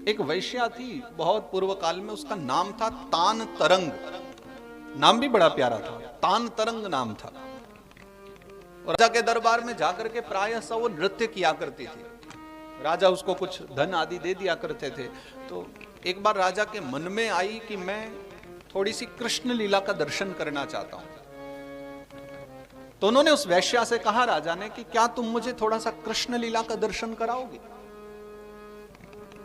एक वैश्या थी बहुत पूर्व काल में, उसका नाम था तान तरंग। नाम भी बड़ा प्यारा था, तान तरंग नाम था। और राजा के दरबार में जाकर के प्रायः सब वो नृत्य किया करती थी। राजा उसको कुछ धन आदि दे दिया करते थे। तो एक बार राजा के मन में आई कि मैं थोड़ी सी कृष्ण लीला का दर्शन करना चाहता हूं। तो उन्होंने उस वैश्या से कहा, राजा ने, कि क्या तुम मुझे थोड़ा सा कृष्ण लीला का दर्शन कराओगे?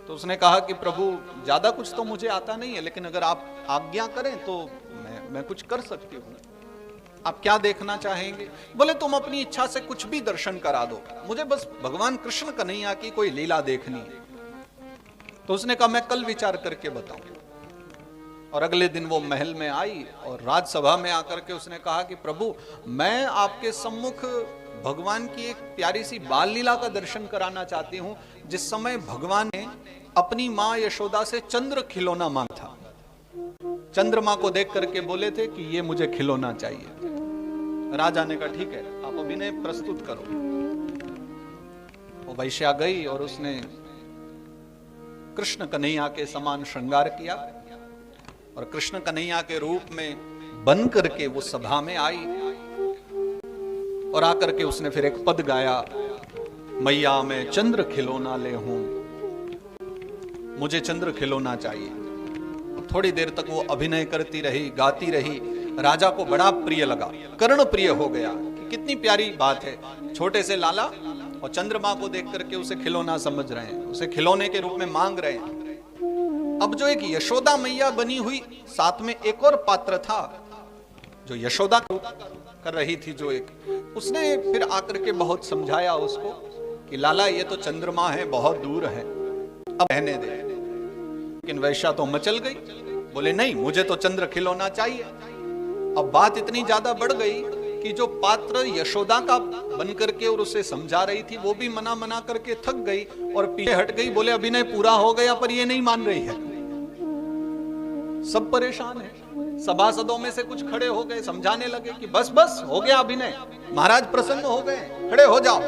तो उसने कहा कि प्रभु ज्यादा कुछ तो मुझे आता नहीं है, लेकिन अगर आप आज्ञा करें तो मैं कुछ कर सकती हूँ। आप क्या देखना चाहेंगे? बोले तुम अपनी इच्छा से कुछ भी दर्शन करा दो, मुझे बस भगवान कृष्ण कन्हैया की कोई लीला देखनी है। तो उसने कहा मैं कल विचार करके बताऊं। और अगले दिन वो महल में आई और राजसभा में आकर के उसने कहा कि प्रभु मैं आपके सम्मुख भगवान की एक प्यारी सी बाल लीला का दर्शन कराना चाहती हूं, जिस समय भगवान ने अपनी मां यशोदा से चंद्र खिलौना मांगा था। चंद्रमा को देख करके बोले थे कि ये मुझे खिलौना चाहिए। राजा ने कहा ठीक है, आप अभिनय प्रस्तुत करो। वो वैश्या गई और उसने कृष्ण कन्हैया के समान श्रृंगार किया और कृष्ण कन्हैया के रूप में बन करके वो सभा में आई और आकर के उसने फिर एक पद गाया, मैया मैं चंद्र खिलौना ले हूं, मुझे चंद्र खिलौना चाहिए। थोड़ी देर तक वो अभिनय करती रही, गाती रही। राजा को बड़ा प्रिय लगा, कर्ण प्रिय हो गया कि कितनी प्यारी बात है। छोटे से लाला और चंद्रमा को देख करके उसे खिलौना समझ रहे हैं, उसे खिलौने के रूप में मांग रहे हैं। अब जो एक यशोदा मैया बनी हुई, साथ में एक और पात्र था जो यशोदा कर रही थी, जो एक उसने फिर आकर के बहुत समझाया उसको कि लाला ये तो चंद्रमा है, बहुत दूर है, अब रहने दे। लेकिन वैश्या तो मचल गई, बोले नहीं मुझे तो चंद्र खिलौना चाहिए। अब बात इतनी ज्यादा बढ़ गई कि जो पात्र यशोदा का बन करके और उसे समझा रही थी वो भी मना करके थक गई और पीछे हट गई। बोले अभिनय पूरा हो गया, पर ये नहीं मान रही है। सब परेशान है। सभासदों में से कुछ खड़े हो गए, समझाने लगे कि बस बस हो गया अभिनय, महाराज प्रसन्न हो गए, खड़े हो जाओ।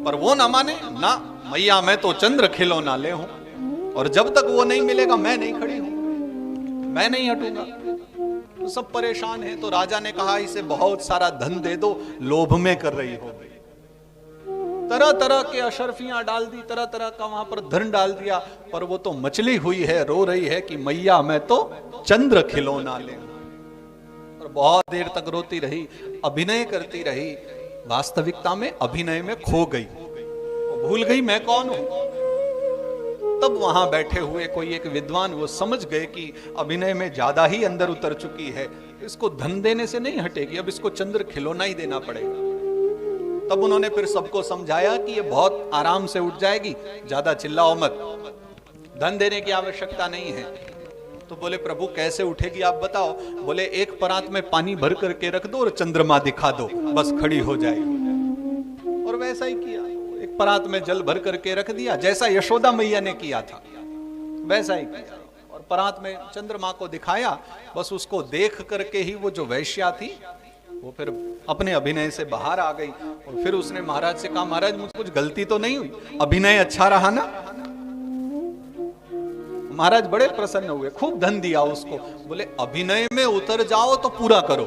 पर वो ना माने, ना मैया मैं तो चंद्र खिलौना ले हूं और जब तक वो नहीं मिलेगा मैं नहीं खड़ी हूं, मैं नहीं हटूंगा। तो सब परेशान है। तो राजा ने कहा इसे बहुत सारा धन दे दो, लोभ में कर रही हो। तरह तरह के अशर्फियां डाल दी, तरह तरह का वहां पर धन डाल दिया, पर वो तो मचली हुई है, रो रही है कि मैया मैं तो चंद्र खिलौना ले। और बहुत देर तक रोती रही, अभिनय करती रही। वास्तविकता में अभिनय में खो गई, भूल गई मैं कौन हूं। तब वहां बैठे हुए कोई एक विद्वान वो समझ गए कि अभिनय में ज्यादा ही अंदर उतर चुकी है, इसको धन देने से नहीं हटेगी, अब इसको चंद्र खिलौना ही देना पड़ेगा। तब उन्होंने फिर सबको समझाया कि ये बहुत आराम से उठ जाएगी, ज्यादा चिल्लाओ मत, धन देने की आवश्यकता नहीं है। तो बोले प्रभु कैसे उठेगी आप बताओ? बोले एक परात में पानी भर करके रख दो और चंद्रमा दिखा दो, बस खड़ी हो जाएगी। और वैसा ही किया, एक परात में जल भर करके रख दिया, जैसा यशोदा मैया ने किया था वैसा ही किया, और परात में चंद्रमा को दिखाया। बस उसको देख करके ही वो जो वैश्या थी वो फिर अपने अभिनय से बाहर आ गई। और फिर उसने महाराज से कहा, महाराज मुझे कुछ गलती तो नहीं हुई, अभिनय अच्छा रहा ना? महाराज बड़े प्रसन्न हुए, खूब धन दिया उसको। बोले अभिनय में उतर जाओ तो पूरा करो,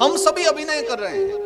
हम सभी अभिनय कर रहे हैं,